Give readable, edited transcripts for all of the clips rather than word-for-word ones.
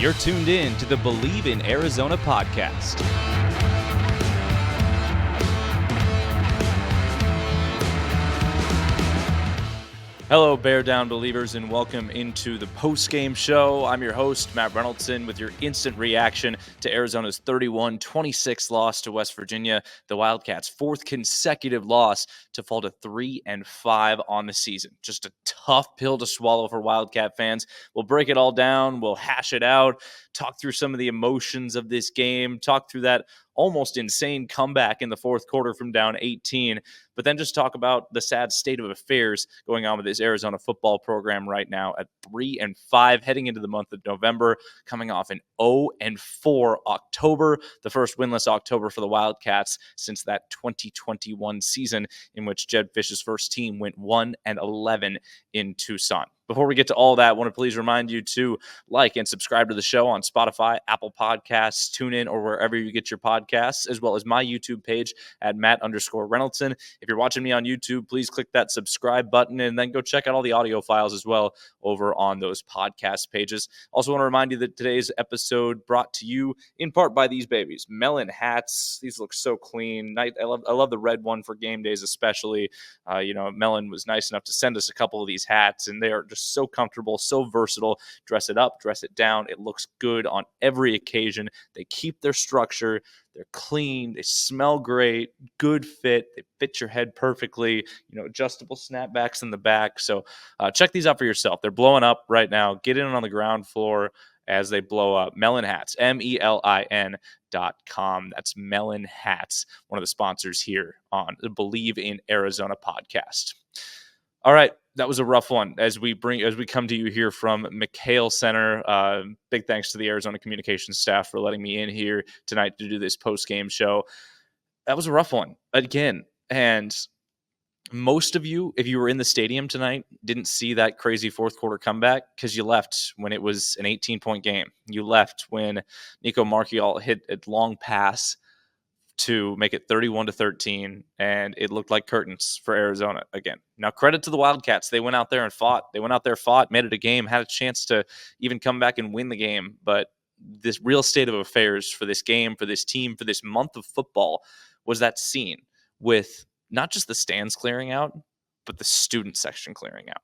You're tuned in to the Bleav in Arizona podcast. Hello, Bear Down Believers, and welcome into the Postgame show. I'm your host, Matt Reynolds, with your instant reaction to Arizona's 31-26 loss to West Virginia, the Wildcats' fourth consecutive loss to fall to 3-5 on the season. Just a tough pill to swallow for Wildcat fans. We'll break it all down. We'll hash it out, talk through some of the emotions of this game, talk through that almost insane comeback in the fourth quarter from down 18, but then just talk about the sad state of affairs going on with this Arizona football program right now at 3-5, heading into the month of November, coming off an 0-4 October, the first winless October for the Wildcats since that 2021 season in which Jed Fish's first team went 1-11 in Tucson. Before we get to all that, I want to please remind you to like and subscribe to the show on Spotify, Apple Podcasts, TuneIn, or wherever you get your podcasts, as well as my YouTube page at Matt_Reynoldson. If you're watching me on YouTube, please click that subscribe button and then go check out all the audio files as well over on those podcast pages. Also want to remind you that today's episode brought to you in part by these babies. Melon hats. These look so clean. I love the red one for game days especially. Melon was nice enough to send us a couple of these hats, and they are just so comfortable, so versatile. Dress it up, dress it down. It looks good on every occasion. They keep their structure. They're clean. They smell great. Good fit. They fit your head perfectly. Adjustable snapbacks in the back. So check these out for yourself. They're blowing up right now. Get in on the ground floor as they blow up. Melon Hats, MELIN.com. That's Melon Hats, one of the sponsors here on the Bleav in Arizona podcast. All right, that was a rough one as we come to you here from McHale Center. Big thanks to the Arizona communications staff for letting me in here tonight to do this post-game show. That was a rough one again, and most of you, if you were in the stadium tonight, didn't see that crazy fourth quarter comeback because you left when it was an 18-point game. You left when Nico Marchiol hit a long pass to make it 31-13, and it looked like curtains for Arizona again. Now, credit to the Wildcats. They went out there and fought. Made it a game, had a chance to even come back and win the game. But this real state of affairs for this game, for this team, for this month of football was that scene with not just the stands clearing out, but the student section clearing out.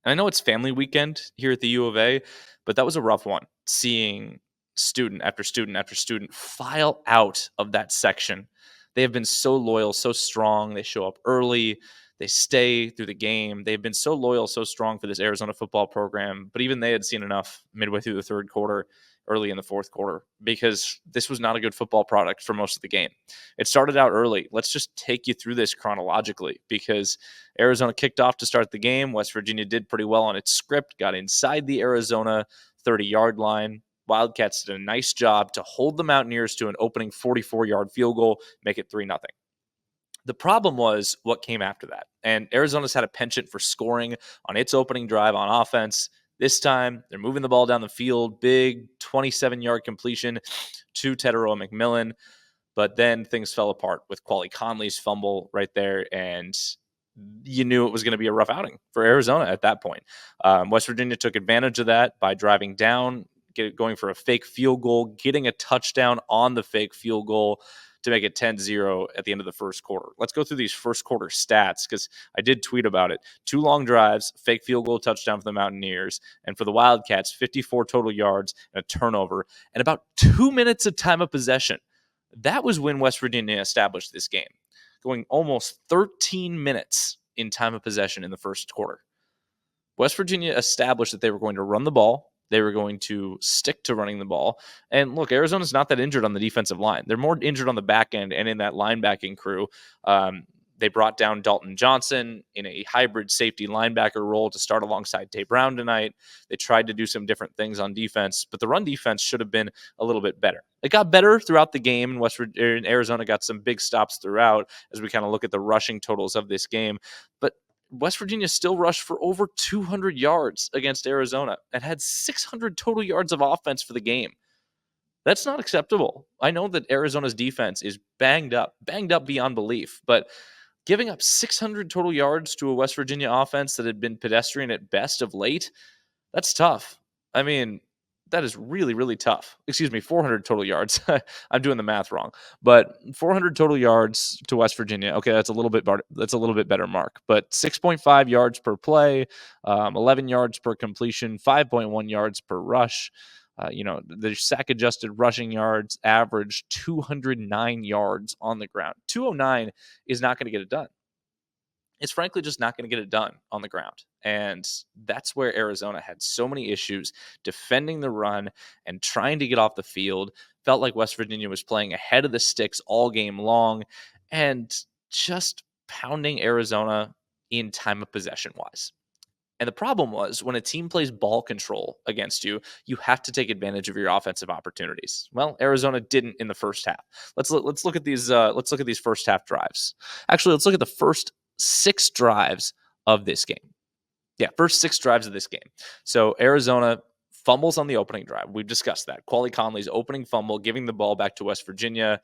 And I know it's family weekend here at the U of A, but that was a rough one, seeing student after student after student file out of that section. They have been so loyal, so strong. They show up early. They stay through the game. They've been so loyal, so strong for this Arizona football program. But even they had seen enough midway through the third quarter, early in the fourth quarter, because this was not a good football product for most of the game. It started out early. Let's just take you through this chronologically, because Arizona kicked off to start the game. West Virginia did pretty well on its script, got inside the Arizona 30-yard line. Wildcats did a nice job to hold the Mountaineers to an opening 44-yard field goal, make it 3-0. The problem was what came after that. And Arizona's had a penchant for scoring on its opening drive on offense. This time, they're moving the ball down the field, big 27-yard completion to Teteroa McMillan. But then things fell apart with Quali Conley's fumble right there, and you knew it was going to be a rough outing for Arizona at that point. West Virginia took advantage of that by driving down, going for a fake field goal, getting a touchdown on the fake field goal to make it 10-0 at the end of the first quarter. Let's go through these first quarter stats because I did tweet about it. 2 long drives, fake field goal touchdown for the Mountaineers, and for the Wildcats, 54 total yards and a turnover, and about 2 minutes of time of possession. That was when West Virginia established this game, going almost 13 minutes in time of possession in the first quarter. West Virginia established that they were going to run the ball. They were going to stick to running the ball. And look, Arizona's not that injured on the defensive line. They're more injured on the back end and in that linebacking crew. They brought down Dalton Johnson in a hybrid safety linebacker role to start alongside Tay Brown tonight. They tried to do some different things on defense, but the run defense should have been a little bit better. It got better throughout the game. Arizona got some big stops throughout as we kind of look at the rushing totals of this game. But West Virginia still rushed for over 200 yards against Arizona and had 600 total yards of offense for the game. That's not acceptable. I know that Arizona's defense is banged up beyond belief, but giving up 600 total yards to a West Virginia offense that had been pedestrian at best of late, that's tough. I mean, that is really, really tough. Excuse me, 400 total yards. I'm doing the math wrong, but 400 total yards to West Virginia. Okay, that's a little bit better mark. But 6.5 yards per play, 11 yards per completion, 5.1 yards per rush. The sack adjusted rushing yards average 209 yards on the ground. 209 is not going to get it done. It's frankly just not going to get it done on the ground. And that's where Arizona had so many issues defending the run and trying to get off the field. Felt like West Virginia was playing ahead of the sticks all game long and just pounding Arizona in time of possession wise. And the problem was when a team plays ball control against you, you have to take advantage of your offensive opportunities. Well, Arizona didn't in the first half. Let's look at these. Let's look at these first half drives. Actually, let's look at the first 6 drives of this game. Yeah, first 6 drives of this game. So Arizona fumbles on the opening drive. We've discussed that. Quali Conley's opening fumble, giving the ball back to West Virginia.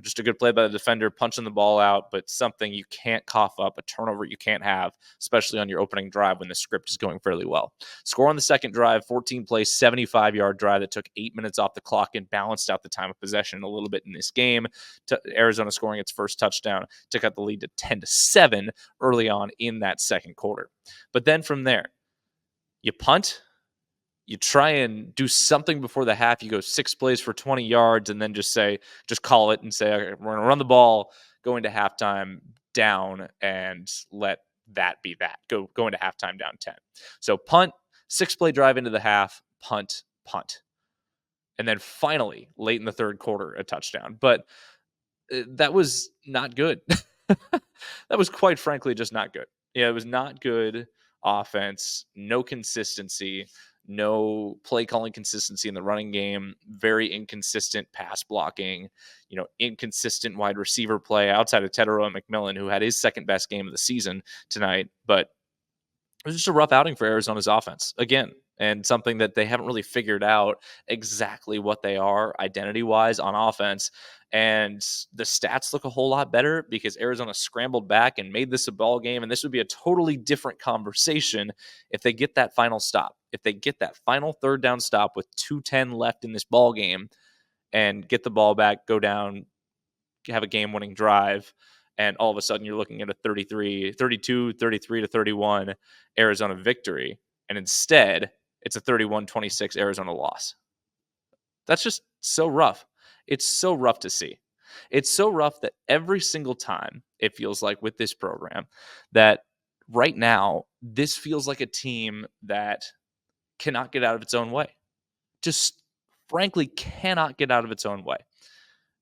Just a good play by the defender, punching the ball out, but something you can't cough up, a turnover you can't have, especially on your opening drive when the script is going fairly well. Score on the second drive, 14-play, 75-yard drive that took 8 minutes off the clock and balanced out the time of possession a little bit in this game. Arizona scoring its first touchdown to cut the lead to 10-7 early on in that second quarter. But then from there, you punt, you try and do something before the half. You go 6 plays for 20 yards and then just call it and say, okay, we're going to run the ball, go into halftime down and let that be that. Go into halftime down 10. So punt, 6-play drive into the half, punt. And then finally, late in the third quarter, a touchdown. But that was not good. That was quite frankly just not good. Yeah, it was not good offense, no consistency. No play calling consistency in the running game, very inconsistent pass blocking, inconsistent wide receiver play outside of Teteroa McMillan, who had his second best game of the season tonight. But it was just a rough outing for Arizona's offense again, and something that they haven't really figured out exactly what they are identity-wise on offense. And the stats look a whole lot better because Arizona scrambled back and made this a ball game. And this would be a totally different conversation if they get that final stop. If they get that final third down stop with 2:10 left in this ball game and get the ball back, go down, have a game-winning drive, and all of a sudden you're looking at a 33-31 Arizona victory. And instead, it's a 31-26 Arizona loss. That's just so rough. It's so rough to see. It's so rough that every single time it feels like with this program that right now, this feels like a team that cannot get out of its own way. Just frankly cannot get out of its own way.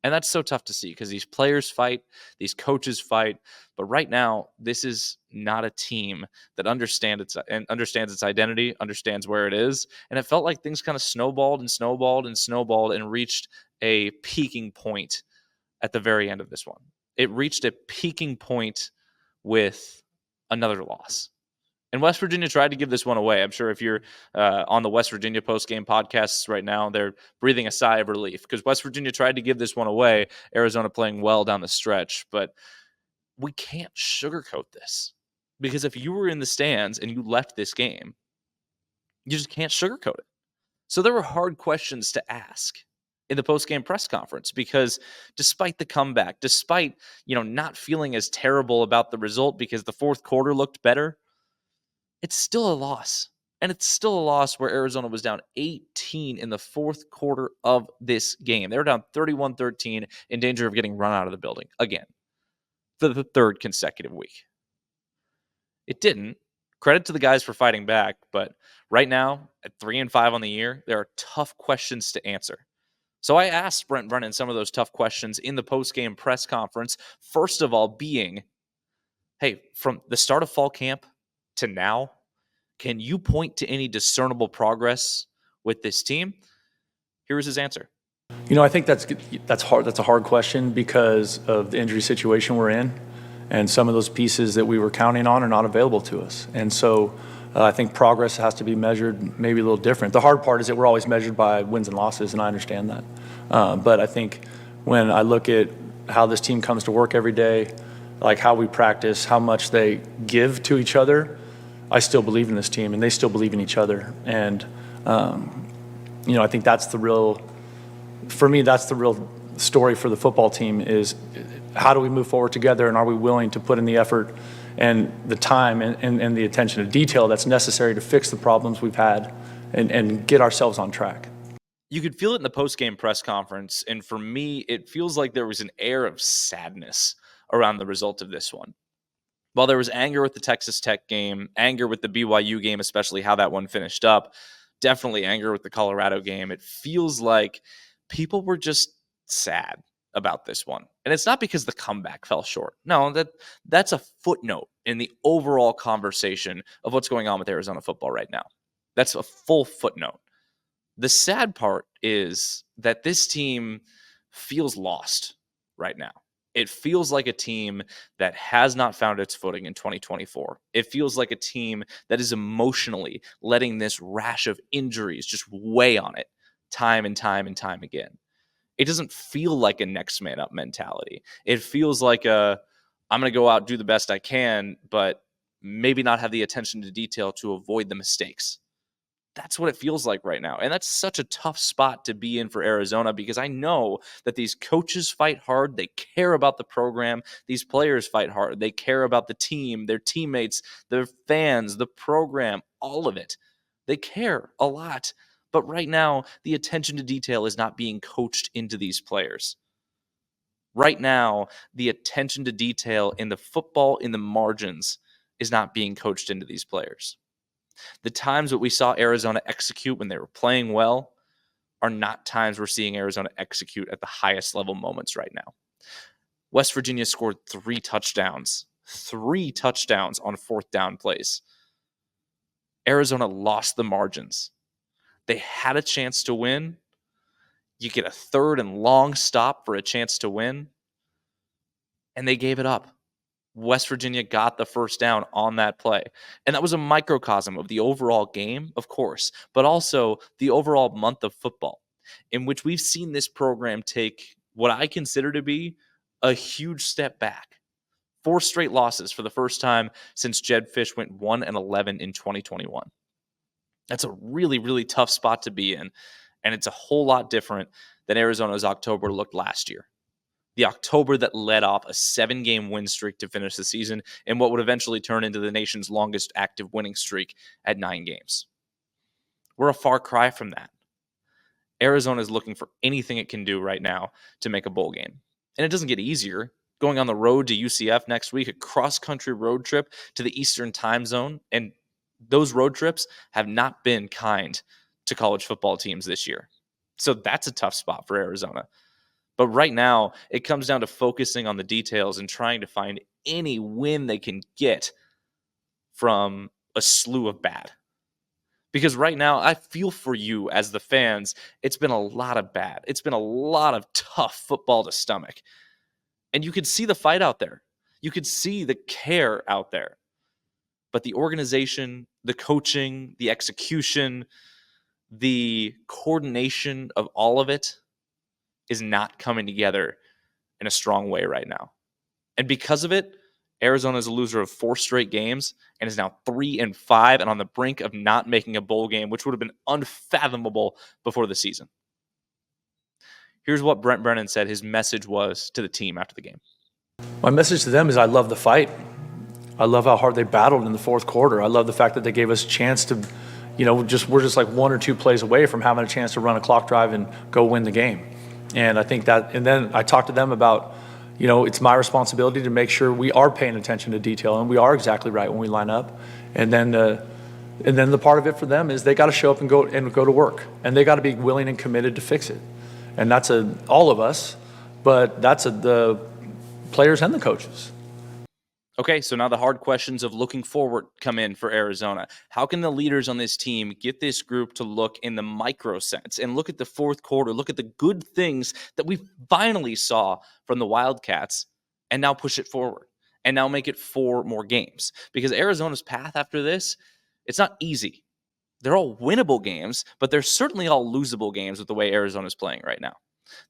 And that's so tough to see because these players fight, these coaches fight. But right now, this is not a team that understands its identity, understands where it is. And it felt like things kind of snowballed and reached a peaking point at the very end of this one. It reached a peaking point with another loss. And West Virginia tried to give this one away. I'm sure if you're on the West Virginia postgame podcasts right now, they're breathing a sigh of relief because West Virginia tried to give this one away. Arizona playing well down the stretch. But we can't sugarcoat this because if you were in the stands and you left this game, you just can't sugarcoat it. So there were hard questions to ask in the postgame press conference because despite the comeback, despite not feeling as terrible about the result because the fourth quarter looked better, it's still a loss. And it's still a loss where Arizona was down 18 in the fourth quarter of this game. They were down 31-13 in danger of getting run out of the building again for the third consecutive week. It didn't. Credit to the guys for fighting back, but right now at 3-5 on the year, there are tough questions to answer. So I asked Brent Brennan some of those tough questions in the postgame press conference. First of all being, hey, from the start of fall camp to now, can you point to any discernible progress with this team? Here was his answer. I think that's hard. That's a hard question because of the injury situation we're in, and some of those pieces that we were counting on are not available to us. And so I think progress has to be measured maybe a little different. The hard part is that we're always measured by wins and losses, and I understand that. But I think when I look at how this team comes to work every day, like how we practice, how much they give to each other, I still believe in this team, and they still believe in each other. And I think that's the real, for me, that's the real story for the football team is how do we move forward together, and are we willing to put in the effort and the time and the attention to detail that's necessary to fix the problems we've had and get ourselves on track. You could feel it in the post-game press conference, and for me, it feels like there was an air of sadness around the result of this one. While there was anger with the Texas Tech game, anger with the BYU game, especially how that one finished up, definitely anger with the Colorado game, it feels like people were just sad about this one. And it's not because the comeback fell short. No, that's a footnote in the overall conversation of what's going on with Arizona football right now. That's a full footnote. The sad part is that this team feels lost right now. It feels like a team that has not found its footing in 2024. It feels like a team that is emotionally letting this rash of injuries just weigh on it time and time and time again. It doesn't feel like a next man up mentality. It feels like I'm going to go out, do the best I can, but maybe not have the attention to detail to avoid the mistakes. That's what it feels like right now. And that's such a tough spot to be in for Arizona, because I know that these coaches fight hard. They care about the program. These players fight hard. They care about the team, their teammates, their fans, the program, all of it. They care a lot. But right now, the attention to detail is not being coached into these players. Right now, the attention to detail in the football, in the margins, is not being coached into these players. The times that we saw Arizona execute when they were playing well are not times we're seeing Arizona execute at the highest level moments right now. West Virginia scored 3 touchdowns on fourth down plays. Arizona lost the margins. They had a chance to win. You get a 3rd and long stop for a chance to win, and they gave it up. West Virginia got the first down on that play. And that was a microcosm of the overall game, of course, but also the overall month of football, in which we've seen this program take what I consider to be a huge step back. 4 straight losses for the first time since Jed Fish went 1-11 in 2021. That's a really, really tough spot to be in, and it's a whole lot different than Arizona's October looked last year. The October that led off a 7-game win streak to finish the season and what would eventually turn into the nation's longest active winning streak at 9 games. We're a far cry from that. Arizona is looking for anything it can do right now to make a bowl game. And it doesn't get easier. Going on the road to UCF next week, a cross-country road trip to the Eastern time zone, and those road trips have not been kind to college football teams this year. So that's a tough spot for Arizona. But right now, it comes down to focusing on the details and trying to find any win they can get from a slew of bad. Because right now, I feel for you as the fans. It's been a lot of bad. It's been a lot of tough football to stomach. And you could see the fight out there. You could see the care out there. But the organization, the coaching, the execution, the coordination of all of it is not coming together in a strong way right now. And because of it, Arizona is a loser of 4 straight games and is now 3-5 and on the brink of not making a bowl game, which would have been unfathomable before the season. Here's what Brent Brennan said his message was to the team after the game. My message to them is I love the fight. I love how hard they battled in the fourth quarter. I love the fact that they gave us a chance to, we're just like 1 or 2 plays away from having a chance to run a clock drive and go win the game. And I think that, and then I talked to them about, it's my responsibility to make sure we are paying attention to detail and we are exactly right when we line up. And then the part of it for them is they got to show up and go to work, and they got to be willing and committed to fix it. And that's all of us, but that's the players and the coaches. Okay, so now the hard questions of looking forward come in for Arizona. How can the leaders on this team get this group to look in the micro sense and look at the fourth quarter, look at the good things that we finally saw from the Wildcats, and now push it forward and now make it 4 more games? Because Arizona's path after this, it's not easy. They're all winnable games, but they're certainly all losable games with the way Arizona's playing right now.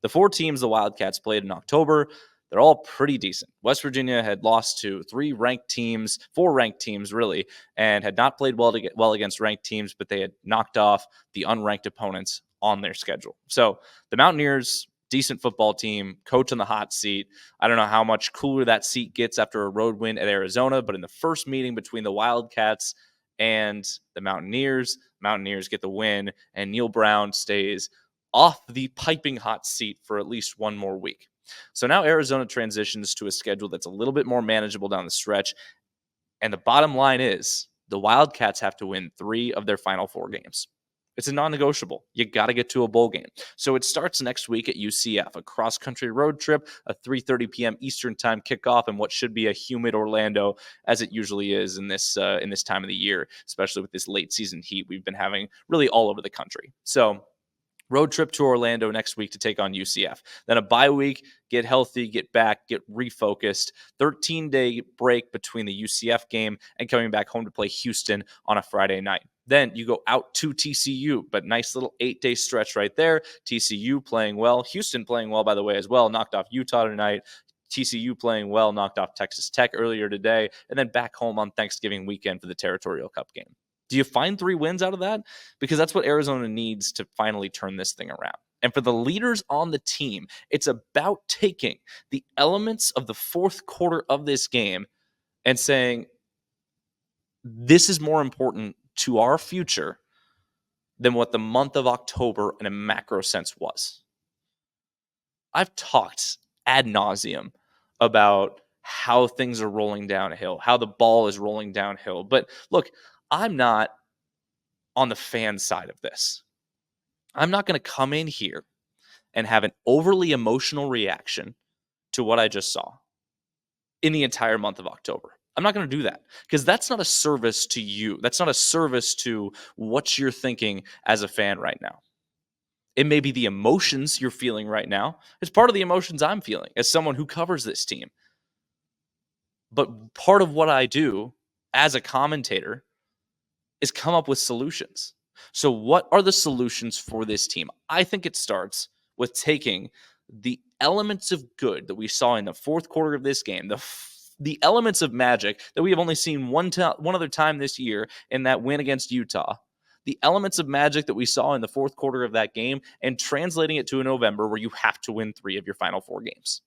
The 4 teams the Wildcats played in October, they're all pretty decent. West Virginia had lost to 4 ranked teams really, and had not played well against ranked teams, but they had knocked off the unranked opponents on their schedule. So the Mountaineers, decent football team, coach in the hot seat. I don't know how much cooler that seat gets after a road win at Arizona, but in the first meeting between the Wildcats and the Mountaineers get the win, and Neil Brown stays off the piping hot seat for at least one more week. So now Arizona transitions to a schedule that's a little bit more manageable down the stretch. And the bottom line is the Wildcats have to win 3 of their final 4 games. It's a non-negotiable. You got to get to a bowl game. So it starts next week at UCF, a cross-country road trip, a 3:30 p.m. Eastern time kickoff in what should be a humid Orlando, as it usually is in this time of the year, especially with this late season heat we've been having really all over the country. So road trip to Orlando next week to take on UCF. Then a bye week, get healthy, get back, get refocused. 13-day break between the UCF game and coming back home to play Houston on a Friday night. Then you go out to TCU, but nice little 8-day stretch right there. TCU playing well. Houston playing well, by the way, as well. Knocked off Utah tonight. TCU playing well, knocked off Texas Tech earlier today, and then back home on Thanksgiving weekend for the Territorial Cup game. Do you find 3 wins out of that? Because that's what Arizona needs to finally turn this thing around. And for the leaders on the team, it's about taking the elements of the fourth quarter of this game and saying, this is more important to our future than what the month of October in a macro sense was. I've talked ad nauseum about how things are rolling downhill, how the ball is rolling downhill. But look, I'm not on the fan side of this. I'm not going to come in here and have an overly emotional reaction to what I just saw in the entire month of October. I'm not going to do that because that's not a service to you. That's not a service to what you're thinking as a fan right now. It may be the emotions you're feeling right now. It's part of the emotions I'm feeling as someone who covers this team. But part of what I do as a commentator is come up with solutions. So what are the solutions for this team? I think it starts with taking the elements of good that we saw in the fourth quarter of this game, the elements of magic that we have only seen one other time this year in that win against Utah, the elements of magic that we saw in the fourth quarter of that game, and translating it to a November where you have to win 3 of your final 4 games.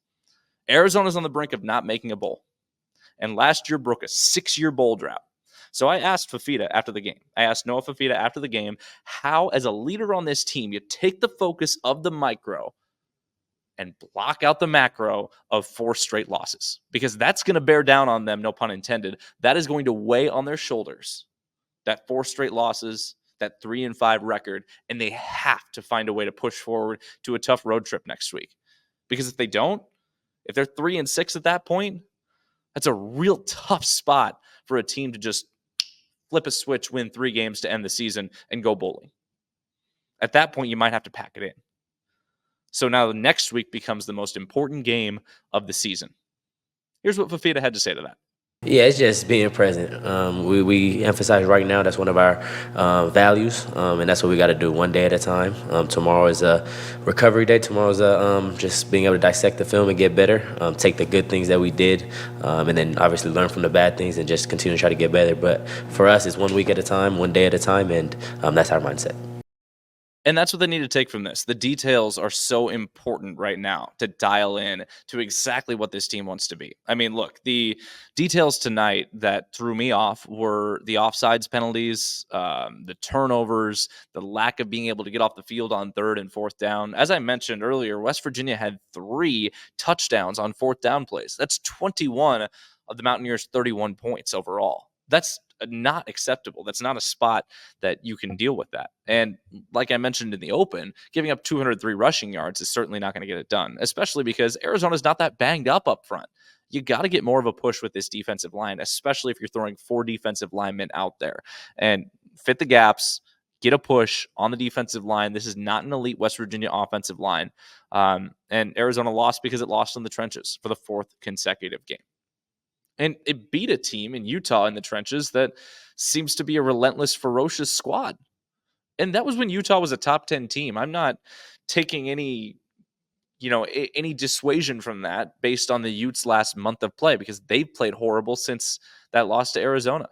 Arizona's on the brink of not making a bowl, and last year broke a 6-year bowl drought. So I asked Fifita after the game. I asked Noah Fifita after the game how, as a leader on this team, you take the focus of the micro and block out the macro of 4 straight losses, because that's going to bear down on them, no pun intended. That is going to weigh on their shoulders, that 4 straight losses, that 3-5 record, and they have to find a way to push forward to a tough road trip next week. Because if they don't, if they're 3-6 at that point, that's a real tough spot for a team to just flip a switch, win 3 games to end the season, and go bowling. At that point, you might have to pack it in. So now the next week becomes the most important game of the season. Here's what Fifita had to say to that. Yeah, it's just being present. We emphasize right now that's one of our values, and that's what we got to do one day at a time. Tomorrow is a recovery day. Tomorrow is just being able to dissect the film and get better, take the good things that we did, and then obviously learn from the bad things and just continue to try to get better. But for us, it's 1 week at a time, 1 day at a time, and that's our mindset. And that's what they need to take from this. The details are so important right now to dial in to exactly what this team wants to be. I mean, look, the details tonight that threw me off were the offsides penalties, the turnovers, the lack of being able to get off the field on 3rd and 4th down. As I mentioned earlier, West Virginia had 3 touchdowns on 4th down plays. That's 21 of the Mountaineers' 31 points overall. That's not acceptable. That's not a spot that you can deal with that. And like I mentioned in the open, giving up 203 rushing yards is certainly not going to get it done, especially because Arizona's not that banged up front. You got to get more of a push with this defensive line, especially if you're throwing 4 defensive linemen out there, and fit the gaps, get a push on the defensive line. This is not an elite West Virginia offensive line. And Arizona lost because it lost in the trenches for the 4th consecutive game. And it beat a team in Utah in the trenches that seems to be a relentless, ferocious squad. And that was when Utah was a top 10 team. I'm not taking any dissuasion from that based on the Utes' last month of play, because they've played horrible since that loss to Arizona.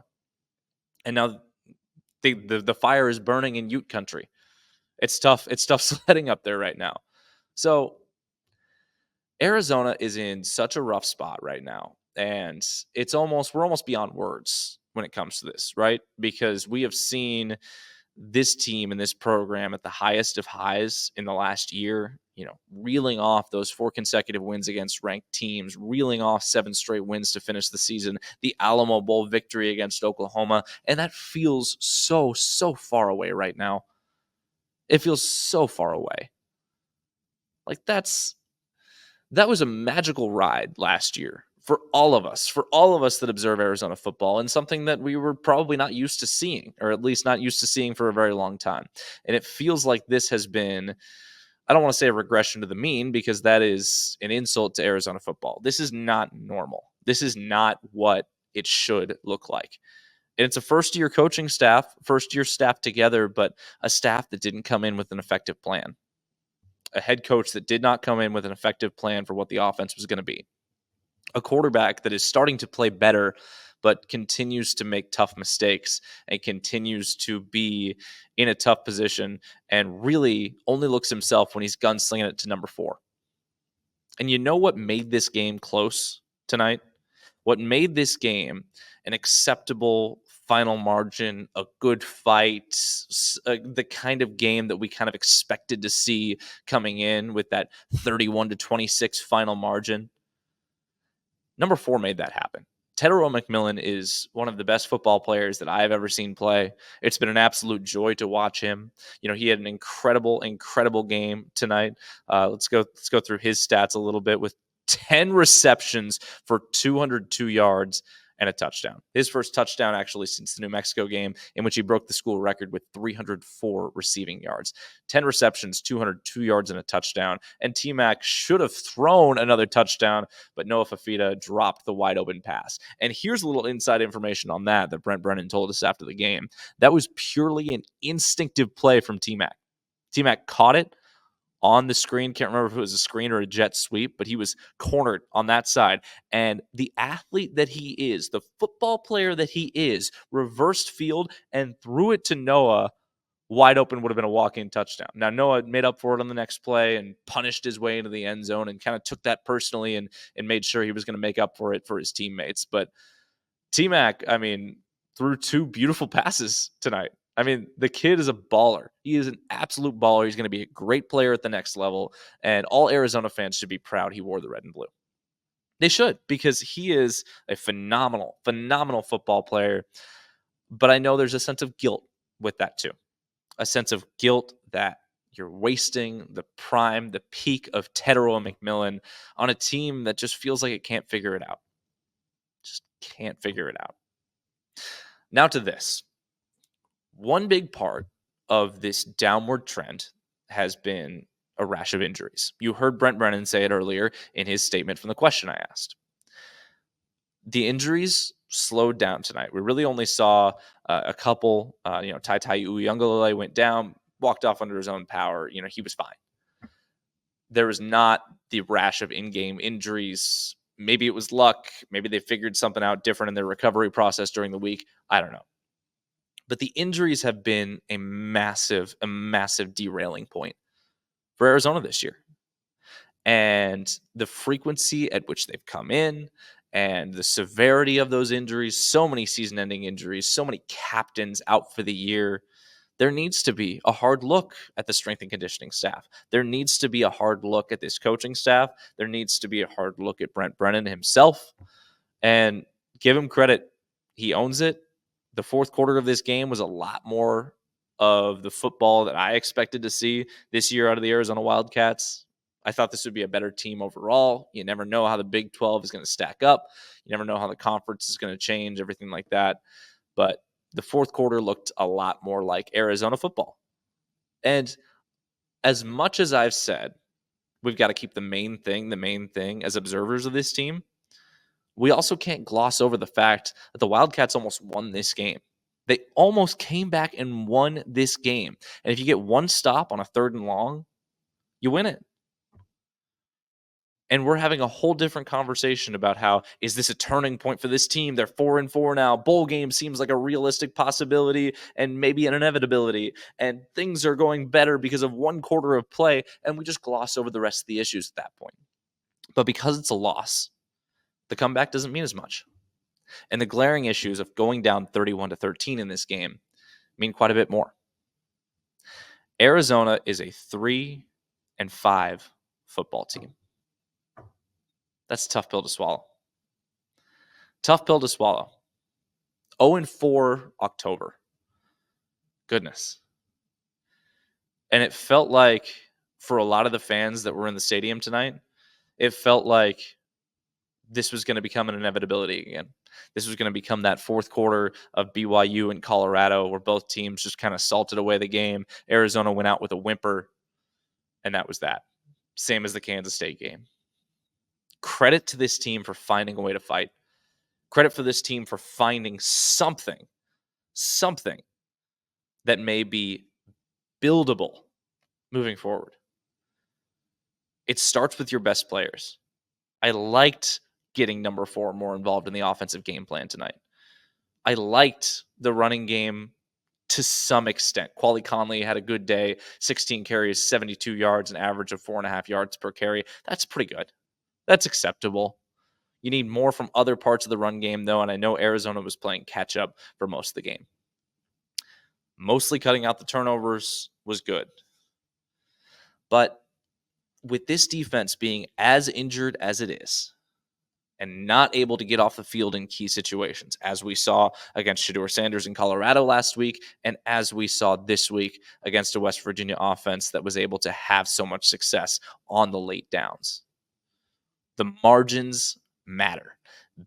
And now the fire is burning in Ute country. It's tough. It's tough sledding up there right now. So Arizona is in such a rough spot right now. And we're almost beyond words when it comes to this, right? Because we have seen this team and this program at the highest of highs in the last year, reeling off those 4 consecutive wins against ranked teams, reeling off 7 straight wins to finish the season, the Alamo Bowl victory against Oklahoma. And that feels so, so far away right now. It feels so far away. Like that was a magical ride last year for all of us that observe Arizona football, and something that we were probably not used to seeing, or at least not used to seeing for a very long time. And it feels like this has been, I don't want to say a regression to the mean, because that is an insult to Arizona football. This is not normal. This is not what it should look like. And it's a first-year coaching staff, first-year staff together, but a staff that didn't come in with an effective plan. A head coach that did not come in with an effective plan for what the offense was going to be. A quarterback that is starting to play better, but continues to make tough mistakes and continues to be in a tough position and really only looks himself when he's gunslinging it to number 4. And you know what made this game close tonight? What made this game an acceptable final margin, a good fight, the kind of game that we kind of expected to see coming in with that 31-26 final margin? Number 4 made that happen. Tetairoa McMillan is one of the best football players that I have ever seen play. It's been an absolute joy to watch him. He had an incredible, incredible game tonight. Let's go through his stats a little bit. With 10 receptions for 202 yards and a touchdown. His first touchdown actually since the New Mexico game, in which he broke the school record with 304 receiving yards. 10 receptions, 202 yards and a touchdown. And T-Mac should have thrown another touchdown, but Noah Fifita dropped the wide open pass. And here's a little inside information on that Brent Brennan told us after the game. That was purely an instinctive play from T-Mac. T-Mac caught it on the screen. Can't remember if it was a screen or a jet sweep, but he was cornered on that side. And the athlete that he is, the football player that he is, reversed field and threw it to Noah. Wide open would have been a walk-in touchdown. Now, Noah made up for it on the next play and punished his way into the end zone and kind of took that personally and made sure he was going to make up for it for his teammates. But T-Mac, threw 2 beautiful passes tonight. The kid is a baller. He is an absolute baller. He's going to be a great player at the next level, and all Arizona fans should be proud he wore the red and blue. They should, because he is a phenomenal, phenomenal football player. But I know there's a sense of guilt with that too. A sense of guilt that you're wasting the prime, the peak of Tetairoa McMillan on a team that just feels like it can't figure it out. Just can't figure it out. Now to this. One big part of this downward trend has been a rash of injuries. You heard Brent Brennan say it earlier in his statement from the question I asked. The injuries slowed down tonight. We really only saw a couple. Tai Uyunglele went down, walked off under his own power. He was fine. There was not the rash of in-game injuries. Maybe it was luck. Maybe they figured something out different in their recovery process during the week. I don't know. But the injuries have been a massive derailing point for Arizona this year. And the frequency at which they've come in and the severity of those injuries, so many season-ending injuries, so many captains out for the year, there needs to be a hard look at the strength and conditioning staff. There needs to be a hard look at this coaching staff. There needs to be a hard look at Brent Brennan himself. And give him credit. He owns it. The fourth quarter of this game was a lot more of the football that I expected to see this year out of the Arizona Wildcats. I thought this would be a better team overall. You never know how the Big 12 is going to stack up. You never know how the conference is going to change, everything like that. But the fourth quarter looked a lot more like Arizona football. And as much as I've said, we've got to keep the main thing as observers of this team, we also can't gloss over the fact that the Wildcats almost won this game. They almost came back and won this game. And if you get one stop on a 3rd and long, you win it. And we're having a whole different conversation about how, is this a turning point for this team? They're 4-4 now. Bowl game seems like a realistic possibility and maybe an inevitability. And things are going better because of one quarter of play. And we just gloss over the rest of the issues at that point. But because it's a loss, the comeback doesn't mean as much. And the glaring issues of going down 31-13 in this game mean quite a bit more. Arizona is a 3-5 football team. That's a tough pill to swallow. Tough pill to swallow. 0-4 October. Goodness. And it felt like, for a lot of the fans that were in the stadium tonight, it felt like this was going to become an inevitability again. This was going to become that fourth quarter of BYU and Colorado where both teams just kind of salted away the game. Arizona went out with a whimper, and that was that. Same as the Kansas State game. Credit to this team for finding a way to fight. Credit for this team for finding something that may be buildable moving forward. It starts with your best players. I liked getting number 4 more involved in the offensive game plan tonight. I liked the running game to some extent. Quali Conley had a good day, 16 carries, 72 yards, an average of 4.5 yards per carry. That's pretty good. That's acceptable. You need more from other parts of the run game, though, and I know Arizona was playing catch-up for most of the game. Mostly cutting out the turnovers was good. But with this defense being as injured as it is and not able to get off the field in key situations, as we saw against Shedeur Sanders in Colorado last week and as we saw this week against a West Virginia offense that was able to have so much success on the late downs. The margins matter.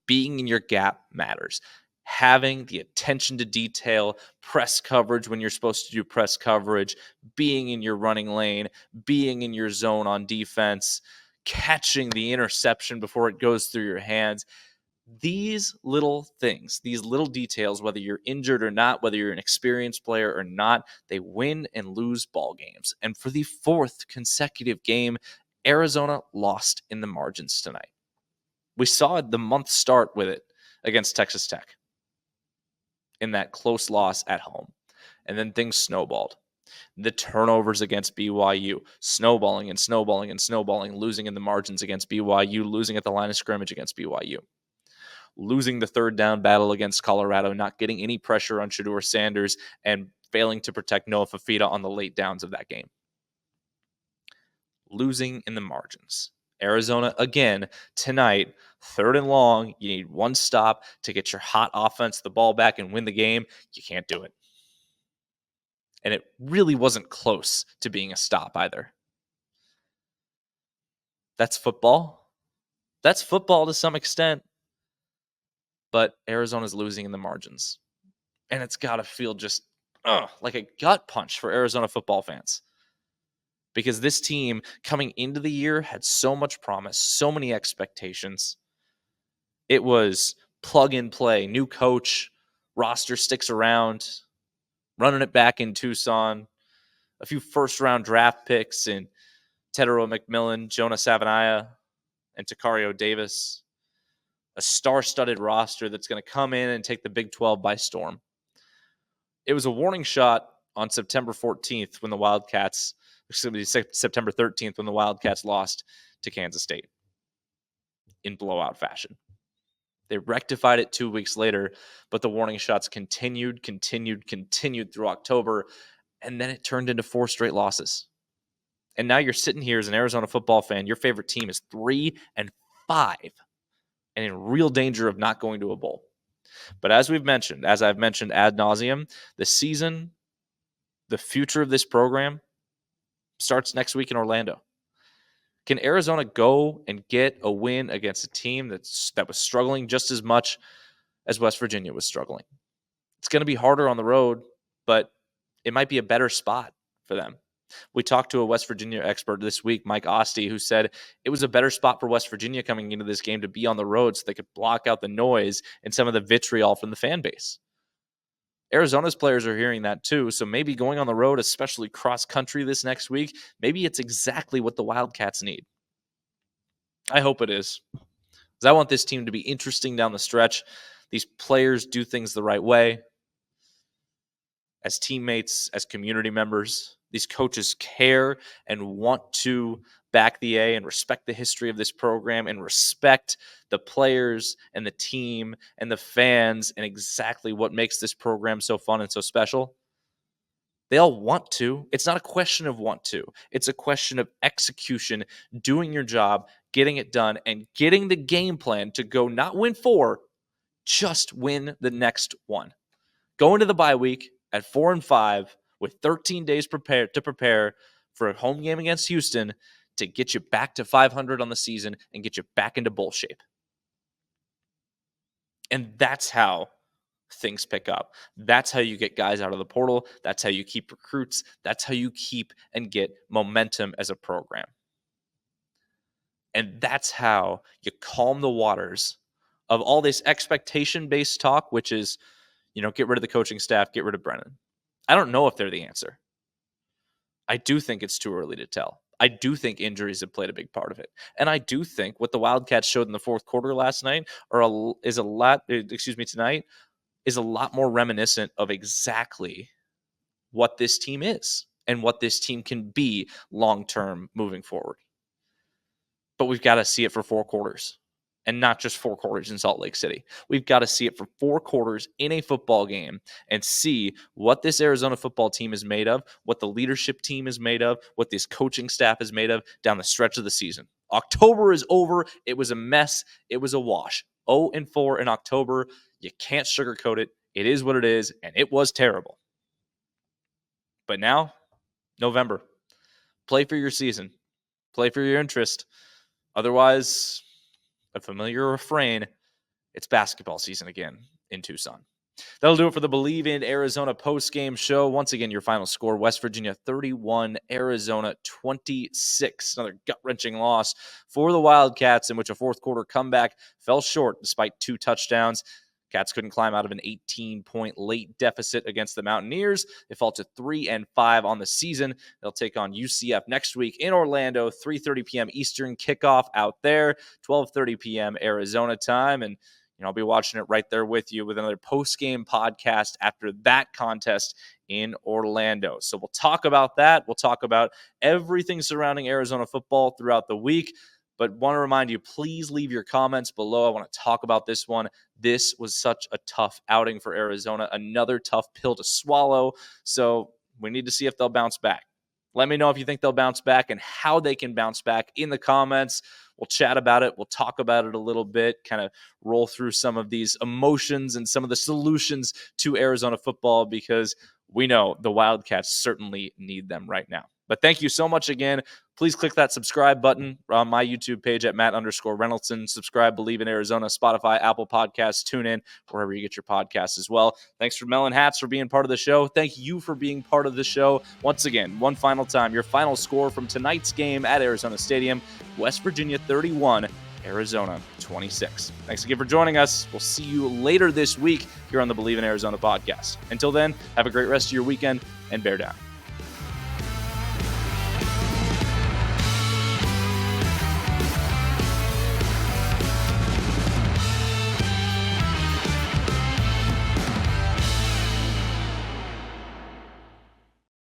Being in your gap matters. Having the attention to detail, press coverage when you're supposed to do press coverage, being in your running lane, being in your zone on defense, catching the interception before it goes through your hands. These little things, these little details, whether you're injured or not, whether you're an experienced player or not, they win and lose ball games. And for the 4th consecutive game, Arizona lost in the margins tonight. We saw the month start with it against Texas Tech in that close loss at home. And then things snowballed. The turnovers against BYU, snowballing, losing in the margins against BYU, losing at the line of scrimmage against BYU. Losing the third down battle against Colorado, not getting any pressure on Shedeur Sanders, and failing to protect Noah Fifita on the late downs of that game. Losing in the margins. Arizona, again, tonight, 3rd and long, you need one stop to get your hot offense the ball back and win the game. You can't do it. And it really wasn't close to being a stop either. That's football. That's football to some extent. But Arizona's losing in the margins. And it's got to feel just like a gut punch for Arizona football fans. Because this team coming into the year had so much promise, so many expectations. It was plug and play, new coach, roster sticks around, running it back in Tucson, a few first-round draft picks in Tedero McMillan, Jonah Savanaya, and Takario Davis. A star-studded roster that's going to come in and take the Big 12 by storm. It was a warning shot on September 14th when the Wildcats, September 13th when the Wildcats lost to Kansas State in blowout fashion. They rectified it 2 weeks later, but the warning shots continued through October, and then it turned into 4 straight losses. And now you're sitting here as an Arizona football fan, your favorite team is 3-5 and in real danger of not going to a bowl. But as I've mentioned ad nauseum, the season, the future of this program starts next week in Orlando. Can Arizona go and get a win against a team that was struggling just as much as West Virginia was struggling? It's going to be harder on the road, but it might be a better spot for them. We talked to a West Virginia expert this week, Mike Oste, who said it was a better spot for West Virginia coming into this game to be on the road so they could block out the noise and some of the vitriol from the fan base. Arizona's players are hearing that too, so maybe going on the road, especially cross-country this next week, maybe it's exactly what the Wildcats need. I hope it is. Because I want this team to be interesting down the stretch. These players do things the right way. As teammates, as community members, these coaches care and want to back the A and respect the history of this program and respect the players and the team and the fans and exactly what makes this program so fun and so special. They all want to. It's not a question of want to. It's a question of execution, doing your job, getting it done, and getting the game plan to go not win 4, just win the next one. Go into the bye week at 4-5 with 13 days to prepare for a home game against Houston to get you back to 500 on the season and get you back into bowl shape. And that's how things pick up. That's how you get guys out of the portal. That's how you keep recruits. That's how you keep and get momentum as a program. And that's how you calm the waters of all this expectation-based talk, which is, get rid of the coaching staff, get rid of Brennan. I don't know if they're the answer. I do think it's too early to tell. I do think injuries have played a big part of it. And I do think what the Wildcats showed in the fourth quarter last night tonight is a lot more reminiscent of exactly what this team is and what this team can be long-term moving forward. But we've got to see it for 4 quarters. And not just 4 quarters in Salt Lake City. We've got to see it for 4 quarters in a football game and see what this Arizona football team is made of, what the leadership team is made of, what this coaching staff is made of down the stretch of the season. October is over. It was a mess. It was a wash. 0-4 in October. You can't sugarcoat it. It is what it is, and it was terrible. But now, November. Play for your season. Play for your interest. Otherwise, a familiar refrain, it's basketball season again in Tucson. That'll do it for the Bleav in Arizona postgame show. Once again, your final score, West Virginia 31, Arizona 26. Another gut-wrenching loss for the Wildcats, in which a fourth quarter comeback fell short despite 2 touchdowns. Cats couldn't climb out of an 18-point late deficit against the Mountaineers. They fall to 3-5 on the season. They'll take on UCF next week in Orlando, 3:30 p.m. Eastern kickoff out there, 12:30 p.m. Arizona time. And I'll be watching it right there with you with another post-game podcast after that contest in Orlando. So we'll talk about that. We'll talk about everything surrounding Arizona football throughout the week. But want to remind you, please leave your comments below. I want to talk about this one. This was such a tough outing for Arizona, another tough pill to swallow. So we need to see if they'll bounce back. Let me know if you think they'll bounce back and how they can bounce back in the comments. We'll chat about it. We'll talk about it a little bit, kind of roll through some of these emotions and some of the solutions to Arizona football, because we know the Wildcats certainly need them right now. But thank you so much again. Please click that subscribe button on my YouTube page at Matt_Reynoldsson. Subscribe, Bleav in Arizona, Spotify, Apple Podcasts, TuneIn, wherever you get your podcasts as well. Thanks for Melon Hats for being part of the show. Thank you for being part of the show. Once again, one final time, your final score from tonight's game at Arizona Stadium, West Virginia 31, Arizona 26. Thanks again for joining us. We'll see you later this week here on the Bleav in Arizona podcast. Until then, have a great rest of your weekend and bear down.